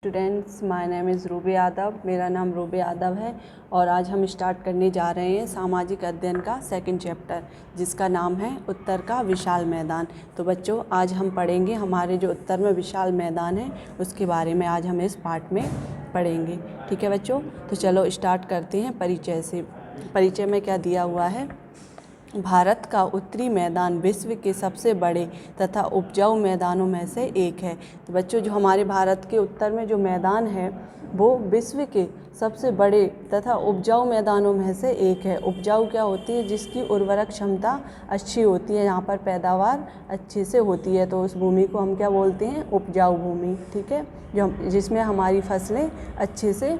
Students, my name is Ruby Yadav. मेरा नाम Ruby Yadav है और आज हम स्टार्ट करने जा रहे हैं सामाजिक अध्ययन का सेकंड चैप्टर, जिसका नाम है उत्तर का विशाल मैदान। तो बच्चों, आज हम पढ़ेंगे हमारे जो उत्तर में विशाल मैदान है उसके बारे में। आज हम इस पार्ट में पढ़ेंगे। ठीक है बच्चों, तो चलो स्टार्ट करते हैं परिचय से। परिचय में क्या दिया हुआ है? भारत का उत्तरी मैदान विश्व के सबसे बड़े तथा उपजाऊ मैदानों में से एक है। तो बच्चों, जो हमारे भारत के उत्तर में जो मैदान है वो विश्व के सबसे बड़े तथा उपजाऊ मैदानों में से एक है। उपजाऊ क्या होती है? जिसकी उर्वरक क्षमता अच्छी होती है, यहाँ पर पैदावार अच्छे से होती है, तो उस भूमि को हम क्या बोलते हैं? उपजाऊ भूमि। ठीक है, जिसमें हमारी फसलें अच्छे से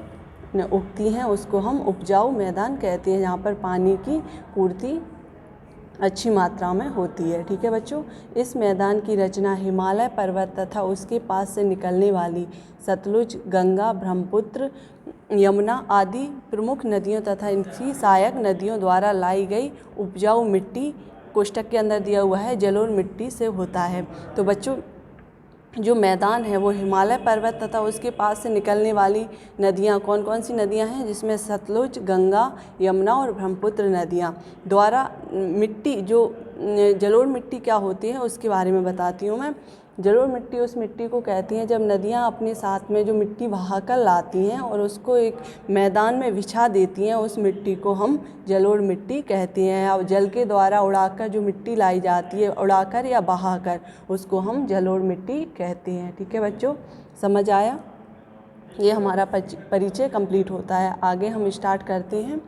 उगती हैं उसको हम उपजाऊ मैदान कहते हैं। यहाँ पर पानी की पूर्ति अच्छी मात्रा में होती है। ठीक है बच्चों, इस मैदान की रचना हिमालय पर्वत तथा उसके पास से निकलने वाली सतलुज, गंगा, ब्रह्मपुत्र, यमुना आदि प्रमुख नदियों तथा इनकी सहायक नदियों द्वारा लाई गई उपजाऊ मिट्टी, कोष्टक के अंदर दिया हुआ है जलोढ़ मिट्टी, से होता है। तो बच्चों, जो मैदान है वो हिमालय पर्वत तथा उसके पास से निकलने वाली नदियाँ, कौन कौन सी नदियाँ हैं? जिसमें सतलुज, गंगा, यमुना और ब्रह्मपुत्र नदियाँ द्वारा मिट्टी, जो जलोढ़ मिट्टी क्या होती है उसके बारे में बताती हूँ मैं। जलोढ़ मिट्टी उस मिट्टी को कहती हैं जब नदियाँ अपने साथ में जो मिट्टी बहा कर लाती हैं और उसको एक मैदान में बिछा देती हैं, उस मिट्टी को हम जलोढ़ मिट्टी कहते हैं। और जल के द्वारा उड़ाकर जो मिट्टी लाई जाती है, उड़ाकर या बहाकर, उसको हम जलोढ़ मिट्टी कहते हैं। ठीक है बच्चों, समझ आया? ये हमारा परिचय कंप्लीट होता है। आगे हम स्टार्ट करते हैं।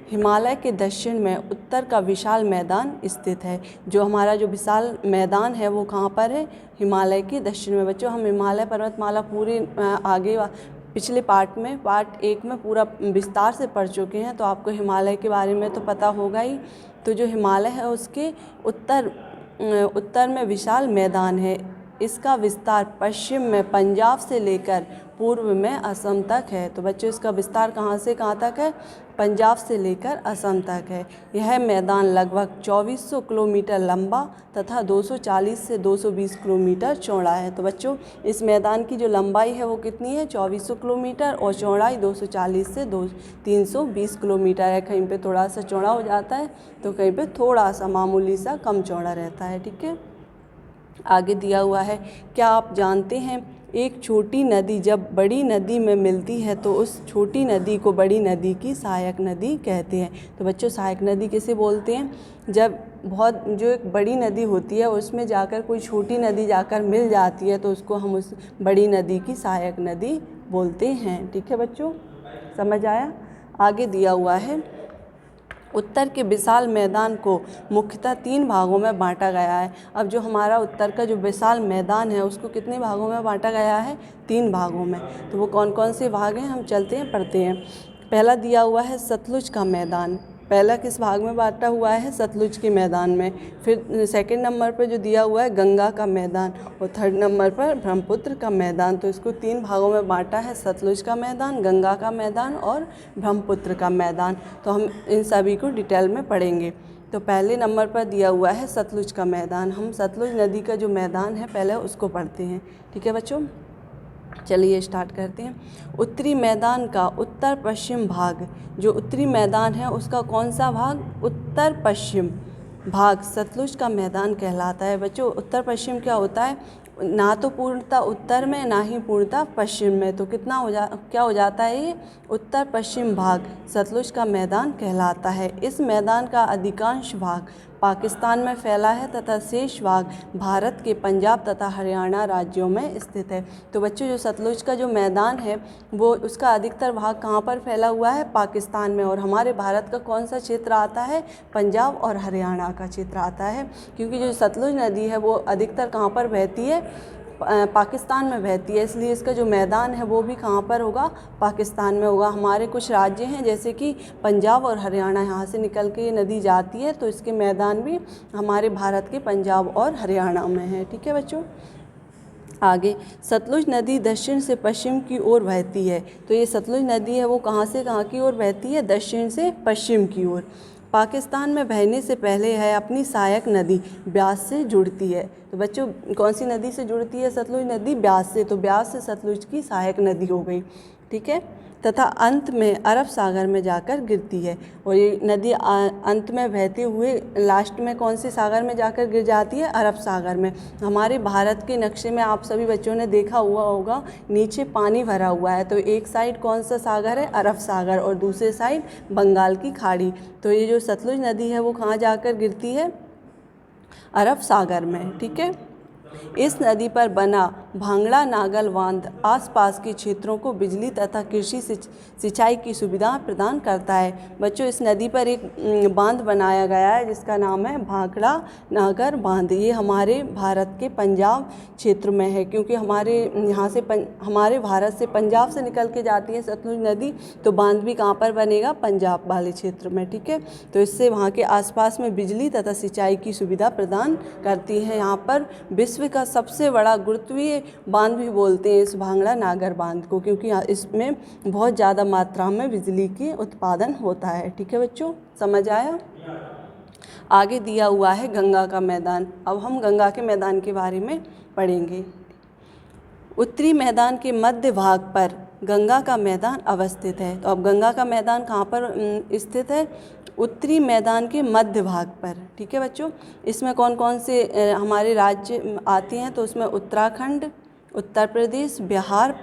हिमालय के दक्षिण में उत्तर का विशाल मैदान स्थित है। जो हमारा जो विशाल मैदान है वो कहाँ पर है? हिमालय के दक्षिण में। बच्चों, हम हिमालय पर्वतमाला पूरे आगे पिछले पार्ट 1 में पूरा विस्तार से पढ़ चुके हैं, तो आपको हिमालय के बारे में तो पता होगा ही। तो जो हिमालय है उसके उत्तर में विशाल मैदान है। इसका विस्तार पश्चिम में पंजाब से लेकर पूर्व में असम तक है। तो बच्चों, इसका विस्तार कहाँ से कहाँ तक है? पंजाब से लेकर असम तक है। यह मैदान लगभग 2400 किलोमीटर लंबा तथा 240 से 220 किलोमीटर चौड़ा है। तो बच्चों, इस मैदान की जो लंबाई है वो कितनी है? 2400 किलोमीटर और चौड़ाई 240 से 320 किलोमीटर है। कहीं पे थोड़ा सा चौड़ा हो जाता है तो कहीं पे थोड़ा सा मामूली सा कम चौड़ा रहता है। ठीक है, आगे दिया हुआ है, क्या आप जानते हैं एक छोटी नदी जब बड़ी नदी में मिलती है तो उस छोटी नदी को बड़ी नदी की सहायक नदी कहते हैं। तो बच्चों, सहायक नदी किसे बोलते हैं? जब जो एक बड़ी नदी होती है उसमें जाकर कोई छोटी नदी जाकर मिल जाती है तो उसको हम उस बड़ी नदी की सहायक नदी बोलते हैं। ठीक है बच्चों, समझ आया? आगे दिया हुआ है, उत्तर के विशाल मैदान को मुख्यतः 3 भागों में बांटा गया है। अब जो हमारा उत्तर का जो विशाल मैदान है उसको कितने भागों में बांटा गया है? 3 भागों में। तो वो कौन कौन से भाग हैं? हम चलते हैं, पढ़ते हैं। पहला दिया हुआ है सतलुज का मैदान। पहला किस भाग में बांटा हुआ है? सतलुज के मैदान में। फिर सेकंड नंबर पर जो दिया हुआ है गंगा का मैदान, और थर्ड नंबर पर ब्रह्मपुत्र का मैदान। तो इसको 3 भागों में बांटा है, सतलुज का मैदान, गंगा का मैदान और ब्रह्मपुत्र का मैदान। तो हम इन सभी को डिटेल में पढ़ेंगे। तो पहले नंबर पर दिया हुआ है सतलुज का मैदान। हम सतलुज नदी का जो मैदान है पहले उसको पढ़ते हैं। ठीक है बच्चों, चलिए स्टार्ट करते हैं। उत्तरी मैदान का उत्तर पश्चिम भाग, जो उत्तरी मैदान है उसका कौन सा भाग? उत्तर पश्चिम भाग सतलुज का मैदान कहलाता है। बच्चों, उत्तर पश्चिम क्या होता है? ना तो पूर्णतः उत्तर में ना ही पूर्णतः पश्चिम में, तो क्या हो जाता है? ये उत्तर पश्चिम भाग सतलुज का मैदान कहलाता है। इस मैदान का अधिकांश भाग पाकिस्तान में फैला है तथा शेष भाग भारत के पंजाब तथा हरियाणा राज्यों में स्थित है। तो बच्चों, जो सतलुज का जो मैदान है वो उसका अधिकतर भाग कहाँ पर फैला हुआ है? पाकिस्तान में। और हमारे भारत का कौन सा क्षेत्र आता है? पंजाब और हरियाणा का क्षेत्र आता है। क्योंकि जो सतलुज नदी है वो अधिकतर कहाँ पर बहती है? पाकिस्तान में बहती है, इसलिए इसका जो मैदान है वो भी कहाँ पर होगा? पाकिस्तान में होगा। हमारे कुछ राज्य हैं जैसे कि पंजाब और हरियाणा, यहाँ से निकल के ये नदी जाती है, तो इसके मैदान भी हमारे भारत के पंजाब और हरियाणा में है। ठीक है बच्चों, आगे सतलुज नदी दक्षिण से पश्चिम की ओर बहती है। तो ये सतलुज नदी है वो कहाँ से कहाँ की ओर बहती है? दक्षिण से पश्चिम की ओर। पाकिस्तान में बहने से पहले है अपनी सहायक नदी ब्यास से जुड़ती है। तो बच्चों कौन सी नदी से जुड़ती है? सतलुज नदी ब्यास से। तो ब्यास से सतलुज की सहायक नदी हो गई, ठीक है। तथा अंत में अरब सागर में जाकर गिरती है। और ये नदी अंत में बहते हुए लास्ट में कौन से सागर में जाकर गिर जाती है? अरब सागर में। हमारे भारत के नक्शे में आप सभी बच्चों ने देखा हुआ होगा, नीचे पानी भरा हुआ है। तो एक साइड कौन सा सागर है? अरब सागर, और दूसरे साइड बंगाल की खाड़ी। तो ये जो सतलुज नदी है वो कहाँ जाकर गिरती है? अरब सागर में, ठीक है। इस नदी पर बना भांगड़ा नागल बांध आसपास के क्षेत्रों को बिजली तथा कृषि सिंचाई की सुविधा प्रदान करता है। बच्चों इस नदी पर एक बांध बनाया गया है जिसका नाम है भांगड़ा नागर बांध। ये हमारे भारत के पंजाब क्षेत्र में है, क्योंकि हमारे यहाँ से हमारे भारत से पंजाब से निकल के जाती है सतलुज नदी। तो बांध भी कहाँ पर बनेगा? पंजाब वाले क्षेत्र में, ठीक है। तो इससे वहाँ के आसपास में बिजली तथा सिंचाई की सुविधा प्रदान करती है। यहाँ पर विश्व का सबसे बड़ा गुरुत्वीय बांध भी बोलते हैं इस भांगड़ा नागर बांध को, क्योंकि इसमें बहुत ज़्यादा मात्रा में बिजली की उत्पादन होता है, ठीक है बच्चों, समझ आया। आगे दिया हुआ है गंगा का मैदान। अब हम गंगा के मैदान के बारे में पढ़ेंगे। उत्तरी मैदान के मध्य भाग पर गंगा का मैदान अवस्थित है। तो अब गंगा का मैदान कहाँ पर स्थित है? उत्तरी मैदान के मध्य भाग पर, ठीक है बच्चों। इसमें कौन कौन से हमारे राज्य आते हैं? तो उसमें उत्तराखंड, उत्तर प्रदेश, बिहार,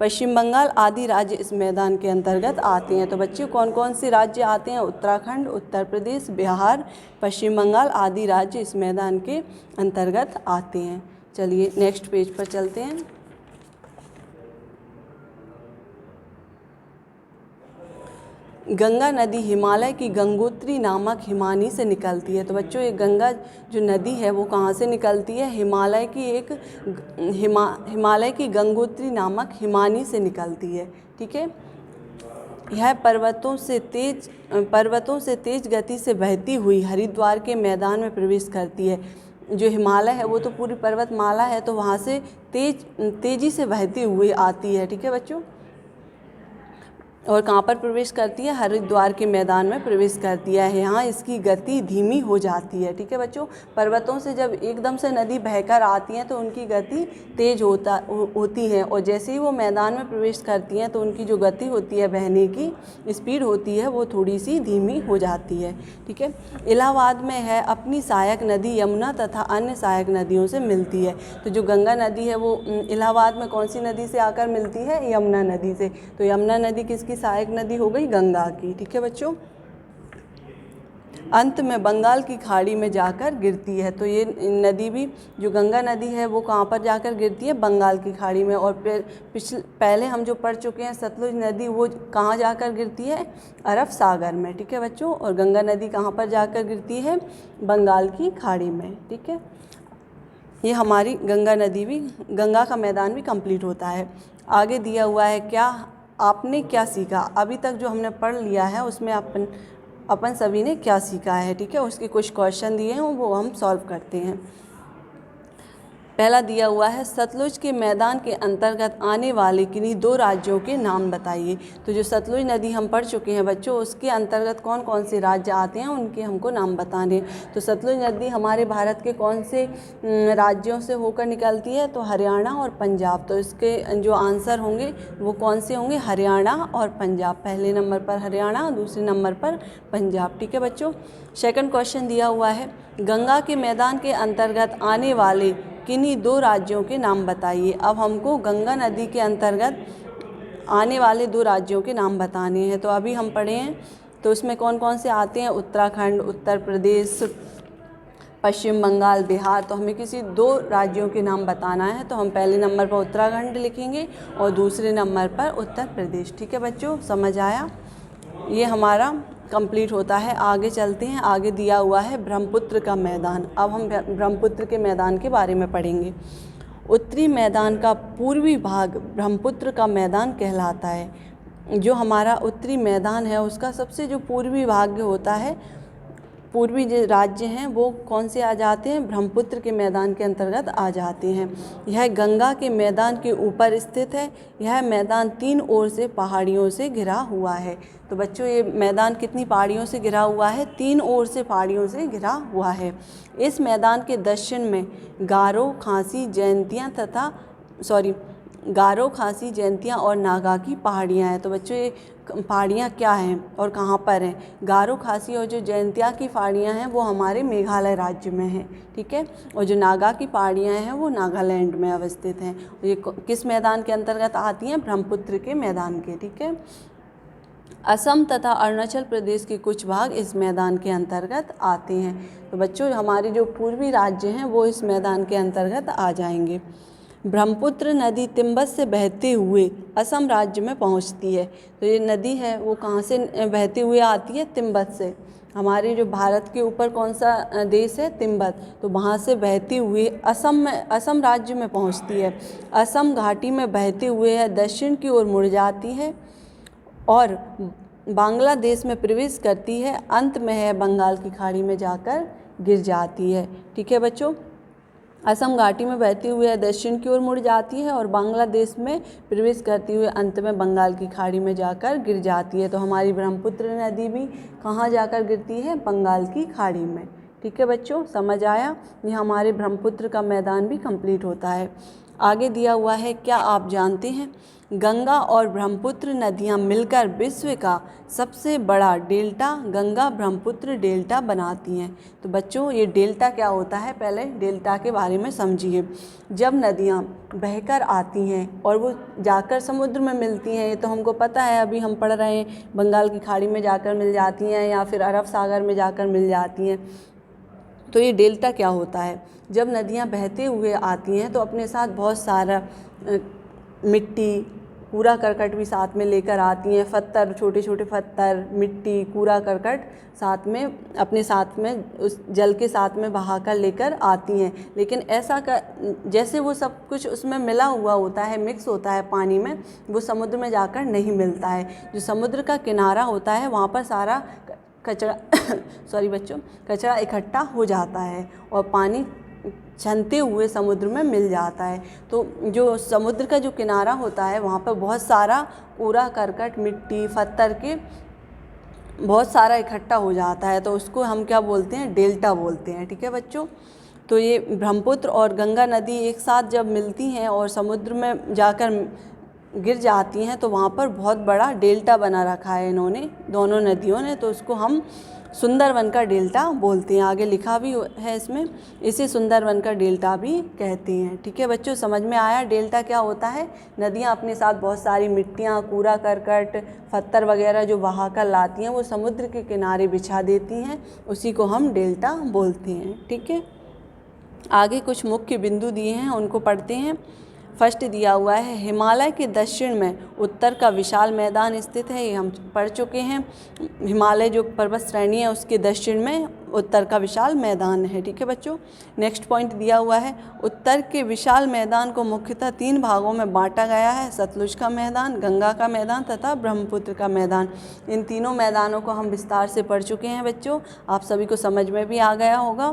पश्चिम बंगाल आदि राज्य इस मैदान के अंतर्गत आते हैं। तो बच्चों कौन कौन से राज्य आते हैं? उत्तराखंड, उत्तर प्रदेश, बिहार, पश्चिम बंगाल आदि राज्य इस मैदान के अंतर्गत आते हैं। चलिए नेक्स्ट पेज पर चलते हैं। गंगा नदी हिमालय की गंगोत्री नामक हिमानी से निकलती है। तो बच्चों ये गंगा जो नदी है वो कहाँ से निकलती है? हिमालय की गंगोत्री नामक हिमानी से निकलती है, ठीक है। यह पर्वतों से तेज गति से बहती हुई हरिद्वार के मैदान में प्रवेश करती है। जो हिमालय है वो तो पूरी पर्वतमाला है, तो वहाँ से तेजी से बहती हुई आती है, ठीक है बच्चों। और कहाँ पर प्रवेश करती है? हरिद्वार के मैदान में प्रवेश करती है। यहाँ इसकी गति धीमी हो जाती है, ठीक है बच्चों। पर्वतों से जब एकदम से नदी बहकर आती हैं तो उनकी गति तेज होती है, और जैसे ही वो मैदान में प्रवेश करती हैं तो उनकी जो गति होती है, बहने की स्पीड होती है, वो थोड़ी सी धीमी हो जाती है, ठीक है। इलाहाबाद में है अपनी सहायक नदी यमुना तथा अन्य सहायक नदियों से मिलती है। तो जो गंगा नदी है वो इलाहाबाद में कौन सी नदी से आकर मिलती है? यमुना नदी से। तो यमुना नदी किसकी सहायक नदी हो गई? गंगा की, ठीक है बच्चों। अंत में बंगाल की खाड़ी में जाकर गिरती है। तो ये नदी भी, जो गंगा नदी है वो कहाँ पर जाकर गिरती है? बंगाल की खाड़ी में। और पहले हम जो पढ़ चुके हैं सतलुज नदी, वो कहाँ जाकर गिरती है? अरब सागर में, ठीक है बच्चों। और गंगा नदी कहाँ पर जाकर गिरती है? बंगाल की खाड़ी में, ठीक है। ये हमारी गंगा का मैदान भी कंप्लीट होता है। आगे दिया हुआ है आपने क्या सीखा? अभी तक जो हमने पढ़ लिया है उसमें अपन सभी ने क्या सीखा है, ठीक है। उसके कुछ क्वेश्चन दिए हैं वो हम सॉल्व करते हैं। पहला दिया हुआ है सतलुज के मैदान के अंतर्गत आने वाले किन्हीं दो राज्यों के नाम बताइए। तो जो सतलुज नदी हम पढ़ चुके हैं बच्चों, उसके अंतर्गत कौन कौन से राज्य आते हैं उनके हमको नाम बताने। तो सतलुज नदी हमारे भारत के कौन से राज्यों से होकर निकलती है? तो हरियाणा और पंजाब। तो इसके जो आंसर होंगे वो कौन से होंगे? हरियाणा और पंजाब। पहले नंबर पर हरियाणा, दूसरे नंबर पर पंजाब, ठीक है बच्चों। सेकंड क्वेश्चन दिया हुआ है गंगा के मैदान के अंतर्गत आने वाले किन्हीं दो राज्यों के नाम बताइए। अब हमको गंगा नदी के अंतर्गत आने वाले दो राज्यों के नाम बताने हैं। तो अभी हम पढ़े हैं, तो इसमें कौन कौन से आते हैं? उत्तराखंड, उत्तर प्रदेश, पश्चिम बंगाल, बिहार। तो हमें किसी दो राज्यों के नाम बताना है। तो हम पहले नंबर पर उत्तराखंड लिखेंगे और दूसरे नंबर पर उत्तर प्रदेश, ठीक है बच्चों, समझ आया। ये हमारा कंप्लीट होता है। आगे चलते हैं। आगे दिया हुआ है ब्रह्मपुत्र का मैदान। अब हम ब्रह्मपुत्र के मैदान के बारे में पढ़ेंगे। उत्तरी मैदान का पूर्वी भाग ब्रह्मपुत्र का मैदान कहलाता है। जो हमारा उत्तरी मैदान है उसका सबसे जो पूर्वी भाग होता है पूर्वी जो राज्य हैं वो कौन से आ जाते हैं, ब्रह्मपुत्र के मैदान के अंतर्गत आ जाते हैं। यह गंगा के मैदान के ऊपर स्थित है। यह मैदान 3 ओर से पहाड़ियों से घिरा हुआ है। तो बच्चों ये मैदान कितनी पहाड़ियों से घिरा हुआ है, 3 ओर से पहाड़ियों से घिरा हुआ है। इस मैदान के दक्षिण में गारो, खासी, जयंतिया और नागा की पहाड़ियाँ हैं। तो बच्चों ये पहाड़ियाँ क्या हैं और कहाँ पर हैं? गारो, खासी और जो जयंतिया की पहाड़ियाँ हैं वो हमारे मेघालय राज्य में हैं, ठीक है। और जो नागा की पहाड़ियाँ हैं वो नागालैंड में अवस्थित हैं। ये किस मैदान के अंतर्गत आती हैं? ब्रह्मपुत्र के मैदान के, ठीक है। असम तथा अरुणाचल प्रदेश के कुछ भाग इस मैदान के अंतर्गत आते हैं। तो बच्चों हमारे जो पूर्वी राज्य हैं वो इस मैदान के अंतर्गत आ जाएंगे। ब्रह्मपुत्र नदी तिब्बत से बहते हुए असम राज्य में पहुंचती है। तो ये नदी है वो कहाँ से बहते हुए आती है? तिब्बत से। हमारे जो भारत के ऊपर कौन सा देश है? तिब्बत। तो वहाँ से बहती हुई असम राज्य में पहुँचती है। असम घाटी में बहते हुए है दक्षिण की ओर मुड़ जाती है और बांग्लादेश में प्रवेश करती है। अंत में है बंगाल की खाड़ी में जाकर गिर जाती है, ठीक है बच्चों। असम घाटी में बहती हुई दक्षिण की ओर मुड़ जाती है और बांग्लादेश में प्रवेश करती हुई अंत में बंगाल की खाड़ी में जाकर गिर जाती है। तो हमारी ब्रह्मपुत्र नदी भी कहाँ जाकर गिरती है? बंगाल की खाड़ी में, ठीक है बच्चों। समझ आया? ये हमारे ब्रह्मपुत्र का मैदान भी कंप्लीट होता है। आगे दिया हुआ है, क्या आप जानते हैं गंगा और ब्रह्मपुत्र नदियाँ मिलकर विश्व का सबसे बड़ा डेल्टा गंगा ब्रह्मपुत्र डेल्टा बनाती हैं। तो बच्चों ये डेल्टा क्या होता है, पहले डेल्टा के बारे में समझिए। जब नदियाँ बहकर आती हैं और वो जाकर समुद्र में मिलती हैं, ये तो हमको पता है, अभी हम पढ़ रहे हैं, बंगाल की खाड़ी में जाकर मिल जाती हैं या फिर अरब सागर में जाकर मिल जाती हैं। तो ये डेल्टा क्या होता है? जब नदियाँ बहते हुए आती हैं तो अपने साथ बहुत सारा मिट्टी, कूड़ा करकट भी साथ में लेकर आती हैं। पत्थर, छोटे छोटे पत्थर, मिट्टी, कूड़ा करकट साथ में अपने साथ में उस जल के साथ में बहा कर लेकर आती हैं। लेकिन ऐसा जैसे वो सब कुछ उसमें मिला हुआ होता है, मिक्स होता है पानी में, वो समुद्र में जाकर नहीं मिलता है। जो समुद्र का किनारा होता है वहाँ पर सारा कचरा कचरा इकट्ठा हो जाता है और पानी छनते हुए समुद्र में मिल जाता है। तो जो समुद्र का जो किनारा होता है वहाँ पर बहुत सारा कूड़ा करकट, मिट्टी, पत्थर के बहुत सारा इकट्ठा हो जाता है। तो उसको हम क्या बोलते हैं? डेल्टा बोलते हैं, ठीक है बच्चों। तो ये ब्रह्मपुत्र और गंगा नदी एक साथ जब मिलती हैं और समुद्र में जाकर गिर जाती हैं तो वहाँ पर बहुत बड़ा डेल्टा बना रखा है इन्होंने, दोनों नदियों ने। तो उसको हम सुंदरवन का डेल्टा बोलते हैं। आगे लिखा भी है इसमें, इसे सुंदरवन का डेल्टा भी कहते हैं, ठीक है बच्चों। समझ में आया डेल्टा क्या होता है? नदियाँ अपने साथ बहुत सारी मिट्टियाँ, कूड़ा करकट, पत्थर वगैरह जो बहा कर लाती हैं वो समुद्र के किनारे बिछा देती हैं, उसी को हम डेल्टा बोलते हैं, ठीक है। आगे कुछ मुख्य बिंदु दिए हैं उनको पढ़ते हैं। फर्स्ट दिया हुआ है, हिमालय के दक्षिण में उत्तर का विशाल मैदान स्थित है। ये हम पढ़ चुके हैं। हिमालय जो पर्वत श्रेणी है उसके दक्षिण में उत्तर का विशाल मैदान है, ठीक है बच्चों। नेक्स्ट पॉइंट दिया हुआ है, उत्तर के विशाल मैदान को मुख्यतः 3 भागों में बांटा गया है, सतलुज का मैदान, गंगा का मैदान तथा ब्रह्मपुत्र का मैदान। इन तीनों मैदानों को हम विस्तार से पढ़ चुके हैं बच्चों, आप सभी को समझ में भी आ गया होगा।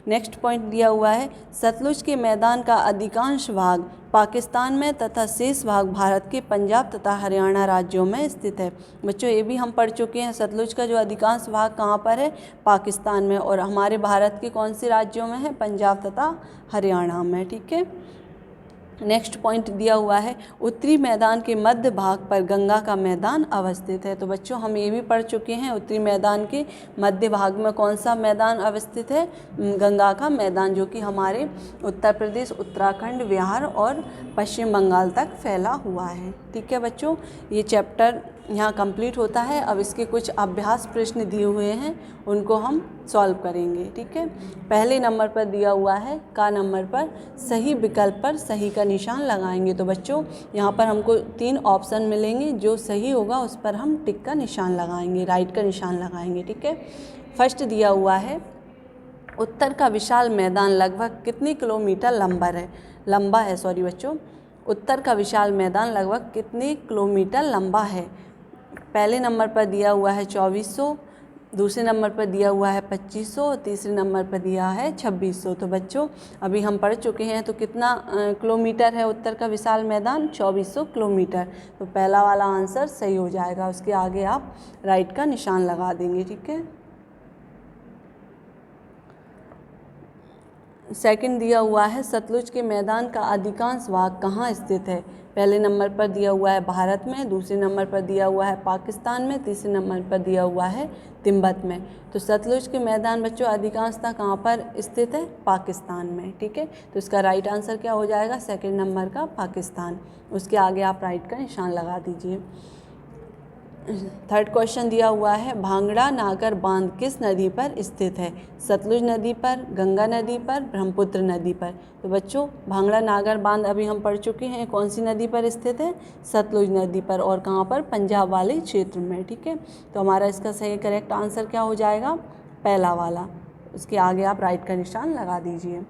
नेक्स्ट पॉइंट दिया हुआ है, सतलुज के मैदान का अधिकांश भाग पाकिस्तान में तथा शेष भाग भारत के पंजाब तथा हरियाणा राज्यों में स्थित है। बच्चों ये भी हम पढ़ चुके हैं, सतलुज का जो अधिकांश भाग कहाँ पर है? पाकिस्तान में, और हमारे भारत के कौन से राज्यों में है? पंजाब तथा हरियाणा में, ठीक है। नेक्स्ट पॉइंट दिया हुआ है, उत्तरी मैदान के मध्य भाग पर गंगा का मैदान अवस्थित है। तो बच्चों हम ये भी पढ़ चुके हैं, उत्तरी मैदान के मध्य भाग में कौन सा मैदान अवस्थित है? गंगा का मैदान, जो कि हमारे उत्तर प्रदेश, उत्तराखंड, बिहार और पश्चिम बंगाल तक फैला हुआ है, ठीक है बच्चों। ये चैप्टर यहाँ कंप्लीट होता है। अब इसके कुछ अभ्यास प्रश्न दिए हुए हैं, उनको हम सॉल्व करेंगे, ठीक है। पहले नंबर पर दिया हुआ है, का नंबर पर सही विकल्प पर सही का निशान लगाएंगे। तो बच्चों यहाँ पर हमको 3 ऑप्शन मिलेंगे, जो सही होगा उस पर हम टिक का निशान लगाएंगे, राइट का निशान लगाएंगे, ठीक है। फर्स्ट दिया हुआ है, उत्तर का विशाल मैदान लगभग कितने किलोमीटर लंबा है बच्चों। उत्तर का विशाल मैदान लगभग कितने किलोमीटर लंबा है? पहले नंबर पर दिया हुआ है 2400, दूसरे नंबर पर दिया हुआ है 2500, तीसरे नंबर पर दिया है 2600। तो बच्चों अभी हम पढ़ चुके हैं, तो कितना किलोमीटर है उत्तर का विशाल मैदान? 2400 किलोमीटर। तो पहला वाला आंसर सही हो जाएगा। उसके आगे आप राइट का निशान लगा देंगे, ठीक है। सेकंड दिया हुआ है सतलुज के मैदान का अधिकांश भाग कहाँ स्थित है? पहले नंबर पर दिया हुआ है भारत में, दूसरे नंबर पर दिया हुआ है पाकिस्तान में, तीसरे नंबर पर दिया हुआ है तिब्बत में। तो सतलुज के मैदान बच्चों अधिकांशतः कहाँ पर स्थित है? पाकिस्तान में, ठीक है। तो इसका राइट आंसर क्या हो जाएगा? सेकंड नंबर का पाकिस्तान। उसके आगे आप राइट का निशान लगा दीजिए। थर्ड क्वेश्चन दिया हुआ है भांगड़ा नागर बांध किस नदी पर स्थित है? सतलुज नदी पर, गंगा नदी पर, ब्रह्मपुत्र नदी पर। तो बच्चों भांगड़ा नागर बांध अभी हम पढ़ चुके हैं, कौन सी नदी पर स्थित है? सतलुज नदी पर। और कहाँ पर? पंजाब वाले क्षेत्र में, ठीक है। तो हमारा इसका सही करेक्ट आंसर क्या हो जाएगा? पहला वाला। उसके आगे आप राइट का निशान लगा दीजिए।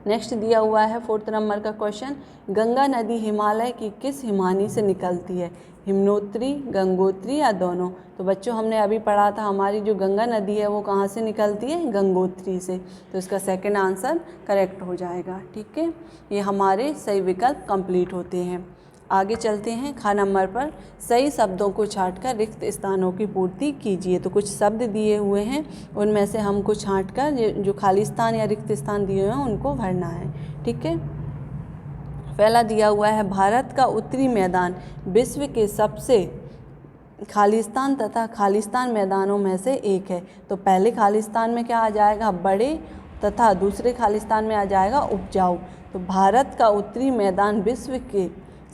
नेक्स्ट दिया हुआ है फोर्थ नंबर का क्वेश्चन, गंगा नदी हिमालय की किस हिमानी से निकलती है? हिमनोत्री, गंगोत्री या दोनों? तो बच्चों हमने अभी पढ़ा था हमारी जो गंगा नदी है वो कहाँ से निकलती है? गंगोत्री से। तो इसका सेकंड आंसर करेक्ट हो जाएगा, ठीक है। ये हमारे सही विकल्प कंप्लीट होते हैं। आगे चलते हैं। खा नंबर पर सही शब्दों को छांटकर रिक्त स्थानों की पूर्ति कीजिए। तो कुछ शब्द दिए हुए हैं, उनमें से हमको छांटकर जो खाली स्थान या रिक्त स्थान दिए हुए हैं उनको भरना है, ठीक है। पहला दिया हुआ है भारत का उत्तरी मैदान विश्व के सबसे खालिस्तान तथा खालिस्तान मैदानों में से एक है। तो पहले खालिस्तान में क्या आ जाएगा? बड़े, तथा दूसरे खालिस्तान में आ जाएगा उपजाऊ। तो भारत का उत्तरी मैदान विश्व के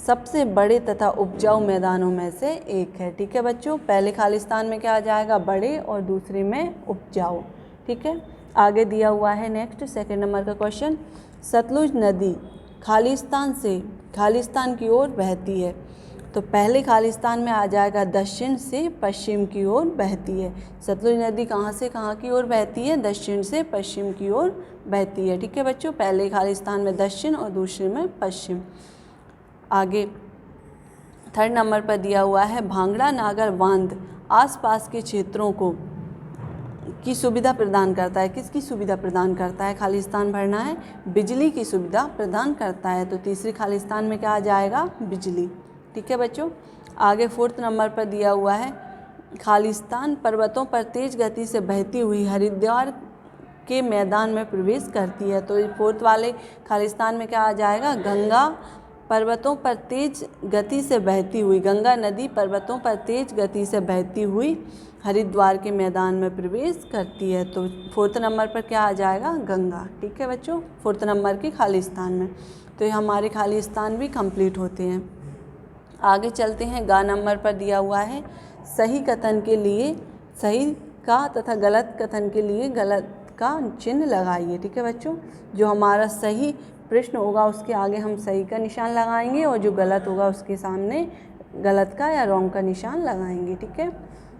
सबसे बड़े तथा उपजाऊ मैदानों में से एक है, ठीक है बच्चों। पहले खालिस्तान में क्या आ जाएगा? बड़े, और दूसरे में उपजाऊ, ठीक है। आगे दिया हुआ है नेक्स्ट सेकंड नंबर का क्वेश्चन, सतलुज नदी खालिस्तान से खालिस्तान की ओर बहती है। तो पहले खालिस्तान में आ जाएगा दक्षिण से पश्चिम की ओर बहती है। सतलुज नदी कहाँ से कहाँ की ओर बहती है? दक्षिण से पश्चिम की ओर बहती है, ठीक है बच्चों। पहले खालिस्तान में दक्षिण और दूसरे में पश्चिम। आगे थर्ड नंबर पर दिया हुआ है भांगड़ा नागर बांध आसपास के क्षेत्रों को की सुविधा प्रदान करता है। किसकी सुविधा प्रदान करता है? खालिस्तान भरना है, बिजली की सुविधा प्रदान करता है। तो तीसरी खालिस्तान में क्या आ जाएगा? बिजली, ठीक है बच्चों। आगे फोर्थ नंबर पर दिया हुआ है खालिस्तान पर्वतों पर तेज गति से बहती हुई हरिद्वार के मैदान में प्रवेश करती है। तो फोर्थ वाले खालिस्तान में क्या आ जाएगा? गंगा पर्वतों पर तेज गति से बहती हुई, गंगा नदी पर्वतों पर तेज गति से बहती हुई हरिद्वार के मैदान में प्रवेश करती है। तो फोर्थ नंबर पर क्या आ जाएगा? गंगा, ठीक है बच्चों, फोर्थ नंबर के खालिस्तान में। तो ये हमारे खालिस्तान भी कंप्लीट होते हैं। आगे चलते हैं। गा नंबर पर दिया हुआ है सही कथन के लिए सही का तथा गलत कथन के लिए गलत का चिन्ह लगाइए, ठीक है बच्चों। जो हमारा सही प्रश्न होगा उसके आगे हम सही का निशान लगाएंगे, और जो गलत होगा उसके सामने गलत का या रॉन्ग का निशान लगाएंगे, ठीक है।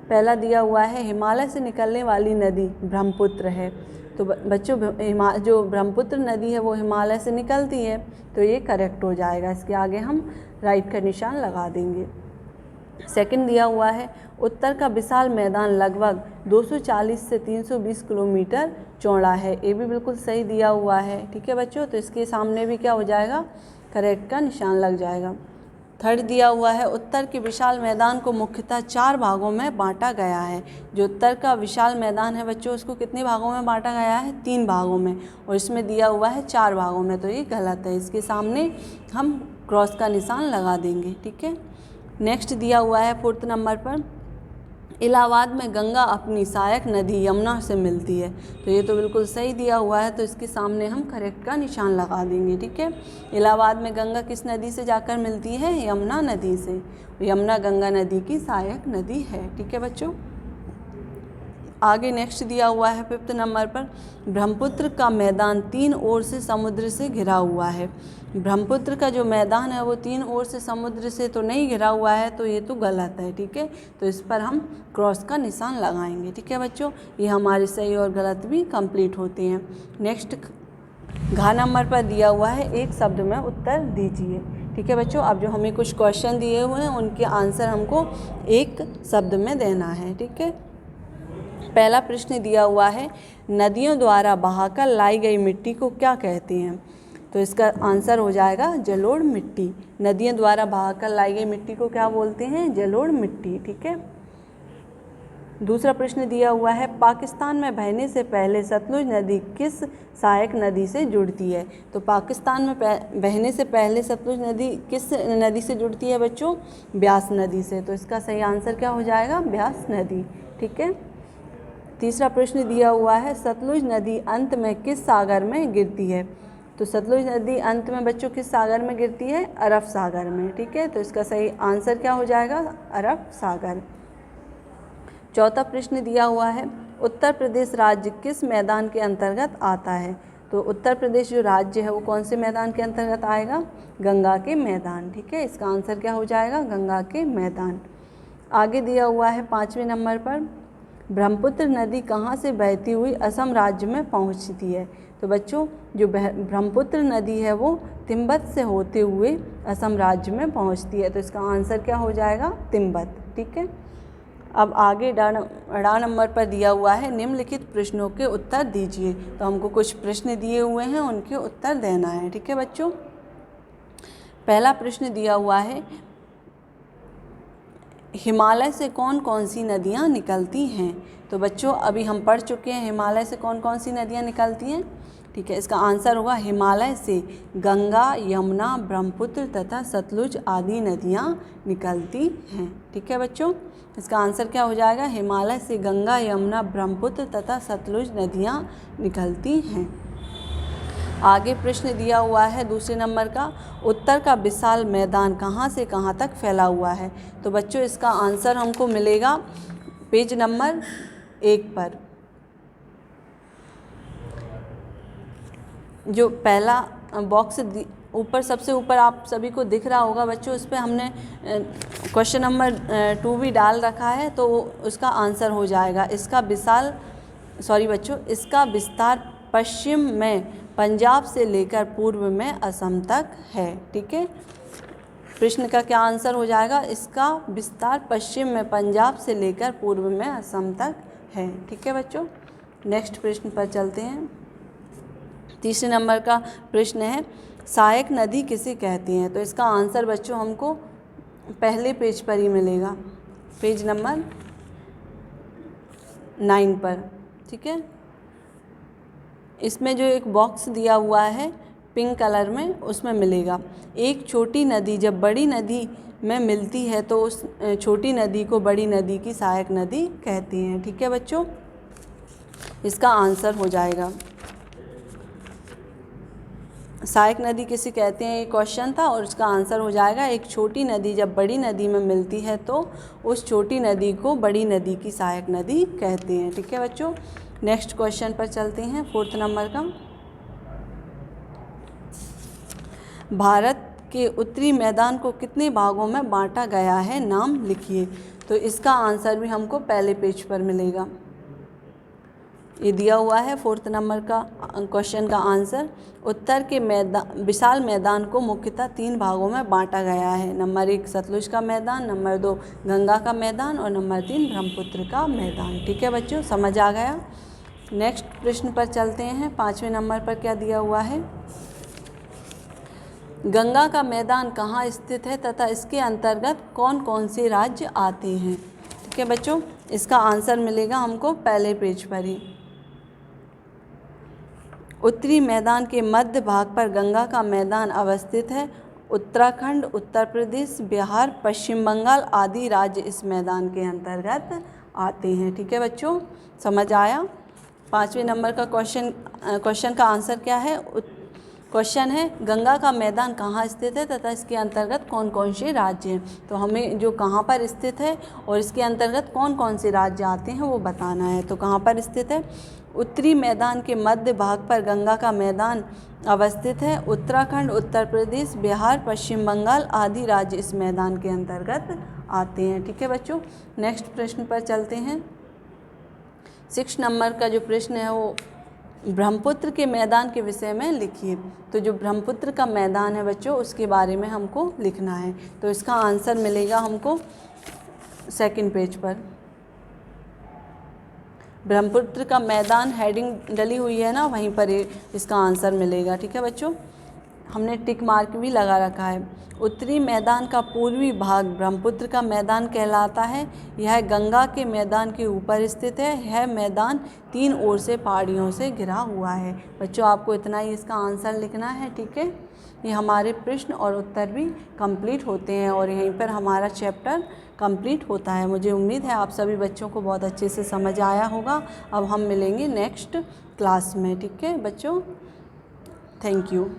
पहला दिया हुआ है हिमालय से निकलने वाली नदी ब्रह्मपुत्र है। तो बच्चों जो ब्रह्मपुत्र नदी है वो हिमालय से निकलती है, तो ये करेक्ट हो जाएगा। इसके आगे हम राइट का निशान लगा देंगे। सेकंड दिया हुआ है उत्तर का विशाल मैदान लगभग 240 से 320 किलोमीटर चौड़ा है। ये भी बिल्कुल सही दिया हुआ है, ठीक है बच्चों। तो इसके सामने भी क्या हो जाएगा? करेक्ट का निशान लग जाएगा। थर्ड दिया हुआ है उत्तर के विशाल मैदान को मुख्यतः 4 भागों में बांटा गया है। जो उत्तर का विशाल मैदान है बच्चों उसको कितने भागों में बांटा गया है? 3 भागों में, और इसमें दिया हुआ है 4 भागों में, तो ये गलत है। इसके सामने हम क्रॉस का निशान लगा देंगे, ठीक है। नेक्स्ट दिया हुआ है फोर्थ नंबर पर इलाहाबाद में गंगा अपनी सहायक नदी यमुना से मिलती है। तो ये तो बिल्कुल सही दिया हुआ है, तो इसके सामने हम करेक्ट का निशान लगा देंगे, ठीक है। इलाहाबाद में गंगा किस नदी से जाकर मिलती है? यमुना नदी से। यमुना गंगा नदी की सहायक नदी है, ठीक है बच्चों। आगे नेक्स्ट दिया हुआ है फिफ्थ नंबर पर ब्रह्मपुत्र का मैदान 3 ओर से समुद्र से घिरा हुआ है। ब्रह्मपुत्र का जो मैदान है वो 3 ओर से समुद्र से तो नहीं घिरा हुआ है, तो ये तो गलत है, ठीक है। तो इस पर हम क्रॉस का निशान लगाएंगे, ठीक है बच्चों। ये हमारे सही और गलत भी कंप्लीट होते हैं। नेक्स्ट घ नंबर पर दिया हुआ है एक शब्द में उत्तर दीजिए, ठीक है बच्चों। अब जो हमें कुछ क्वेश्चन दिए हुए हैं उनके आंसर हमको एक शब्द में देना है, ठीक है। पहला प्रश्न दिया हुआ है, नदियों द्वारा बहाकर लाई गई मिट्टी को क्या कहते हैं? तो इसका आंसर हो जाएगा जलोढ़ मिट्टी। नदियों द्वारा बहाकर लाई गई मिट्टी को क्या बोलते हैं? जलोढ़ मिट्टी। ठीक है। दूसरा प्रश्न दिया हुआ है, पाकिस्तान में बहने से पहले सतलुज नदी किस सहायक नदी से जुड़ती है? तो पाकिस्तान में बहने से पहले सतलुज नदी किस नदी से जुड़ती है बच्चों? ब्यास नदी से। तो इसका सही आंसर क्या हो जाएगा? ब्यास नदी। ठीक है। तीसरा प्रश्न दिया हुआ है, सतलुज नदी अंत में किस सागर में गिरती है? तो सतलुज नदी अंत में बच्चों किस सागर में गिरती है? अरब सागर में। ठीक है। तो इसका सही आंसर क्या हो जाएगा? अरब सागर। चौथा प्रश्न दिया हुआ है, उत्तर प्रदेश राज्य किस मैदान के अंतर्गत आता है? तो उत्तर प्रदेश जो राज्य है वो कौन से मैदान के अंतर्गत आएगा? गंगा के मैदान। ठीक है। इसका आंसर क्या हो जाएगा? गंगा के मैदान। आगे दिया हुआ है 5वें नंबर पर, ब्रह्मपुत्र नदी कहाँ से बहती हुई असम राज्य में पहुँचती है? तो बच्चों जो ब्रह्मपुत्र नदी है वो तिब्बत से होते हुए असम राज्य में पहुँचती है। तो इसका आंसर क्या हो जाएगा? तिब्बत। ठीक है। अब आगे डा नंबर पर दिया हुआ है, निम्नलिखित प्रश्नों के उत्तर दीजिए। तो हमको कुछ प्रश्न दिए हुए हैं, उनके उत्तर देना है। ठीक है बच्चों। पहला प्रश्न दिया हुआ है, हिमालय से कौन कौन सी नदियाँ निकलती हैं? तो बच्चों अभी हम पढ़ चुके हैं हिमालय से कौन कौन सी नदियाँ निकलती हैं। ठीक है। इसका आंसर होगा हिमालय से गंगा, यमुना, ब्रह्मपुत्र तथा सतलुज आदि नदियाँ निकलती हैं। ठीक है बच्चों। इसका आंसर क्या हो जाएगा? हिमालय से गंगा, यमुना, ब्रह्मपुत्र तथा सतलुज नदियाँ निकलती हैं। आगे प्रश्न दिया हुआ है दूसरे नंबर का, उत्तर का विशाल मैदान कहाँ से कहाँ तक फैला हुआ है? तो बच्चों इसका आंसर हमको मिलेगा पेज नंबर 1 पर। जो पहला बॉक्स ऊपर सबसे ऊपर आप सभी को दिख रहा होगा बच्चों, उस पर हमने क्वेश्चन नंबर 2 भी डाल रखा है, तो उसका आंसर हो जाएगा इसका विस्तार पश्चिम में पंजाब से लेकर पूर्व में असम तक है। ठीक है। प्रश्न का क्या आंसर हो जाएगा? इसका विस्तार पश्चिम में पंजाब से लेकर पूर्व में असम तक है। ठीक है बच्चों। नेक्स्ट प्रश्न पर चलते हैं। तीसरे नंबर का प्रश्न है, सहायक नदी किसे कहते हैं? तो इसका आंसर बच्चों हमको पहले पेज पर ही मिलेगा, पेज नंबर 9 पर। ठीक है। इसमें जो एक बॉक्स दिया हुआ है पिंक कलर में, उसमें मिलेगा, एक छोटी नदी जब बड़ी नदी में मिलती है तो उस छोटी नदी को बड़ी नदी की सहायक नदी कहते हैं। ठीक है बच्चों। इसका आंसर हो जाएगा, सहायक नदी किसे कहते हैं ये क्वेश्चन था, और इसका आंसर हो जाएगा, एक छोटी नदी जब बड़ी नदी में मिलती है तो उस छोटी नदी को बड़ी नदी की सहायक नदी कहते हैं। ठीक है बच्चों। नेक्स्ट क्वेश्चन पर चलते हैं, 4th नंबर का, भारत के उत्तरी मैदान को कितने भागों में बांटा गया है? नाम लिखिए। तो इसका आंसर भी हमको पहले पेज पर मिलेगा। ये दिया हुआ है 4th नंबर का क्वेश्चन का आंसर, उत्तर के विशाल मैदान को मुख्यतः 3 भागों में बांटा गया है। नंबर 1 सतलुज का मैदान, नंबर 2 गंगा का मैदान और नंबर 3 ब्रह्मपुत्र का मैदान। ठीक है बच्चों, समझ आ गया। नेक्स्ट प्रश्न पर चलते हैं। 5वें नंबर पर क्या दिया हुआ है, गंगा का मैदान कहाँ स्थित है तथा इसके अंतर्गत कौन कौन से राज्य आते हैं? ठीक है बच्चों, इसका आंसर मिलेगा हमको पहले पेज पर ही। उत्तरी मैदान के मध्य भाग पर गंगा का मैदान अवस्थित है। उत्तराखंड, उत्तर प्रदेश, बिहार, पश्चिम बंगाल आदि राज्य इस मैदान के अंतर्गत आते हैं। ठीक है बच्चों, समझ आया। 5वें नंबर का क्वेश्चन का आंसर क्या है? क्वेश्चन है, गंगा का मैदान कहाँ स्थित है तथा इसके अंतर्गत कौन कौन से राज्य हैं। तो हमें जो कहाँ पर स्थित है और इसके अंतर्गत कौन कौन से राज्य आते हैं वो बताना है। तो कहाँ पर स्थित है? उत्तरी मैदान के मध्य भाग पर गंगा का मैदान अवस्थित है। उत्तराखंड, उत्तर प्रदेश, बिहार, पश्चिम बंगाल आदि राज्य इस मैदान के अंतर्गत आते हैं। ठीक है बच्चों, नेक्स्ट प्रश्न पर चलते हैं। 6 नंबर का जो प्रश्न है वो ब्रह्मपुत्र के मैदान के विषय में लिखिए। तो जो ब्रह्मपुत्र का मैदान है बच्चों उसके बारे में हमको लिखना है। तो इसका आंसर मिलेगा हमको 2nd पेज पर। ब्रह्मपुत्र का मैदान हेडिंग डली हुई है ना, वहीं पर इसका आंसर मिलेगा। ठीक है बच्चों, हमने टिक मार्क भी लगा रखा है। उत्तरी मैदान का पूर्वी भाग ब्रह्मपुत्र का मैदान कहलाता है। यह गंगा के मैदान के ऊपर स्थित है। यह मैदान 3 ओर से पहाड़ियों से घिरा हुआ है। बच्चों आपको इतना ही इसका आंसर लिखना है। ठीक है, ये हमारे प्रश्न और उत्तर भी कंप्लीट होते हैं और यहीं पर हमारा चैप्टर कंप्लीट होता है। मुझे उम्मीद है आप सभी बच्चों को बहुत अच्छे से समझ आया होगा। अब हम मिलेंगे नेक्स्ट क्लास में। ठीक है बच्चों, थैंक यू।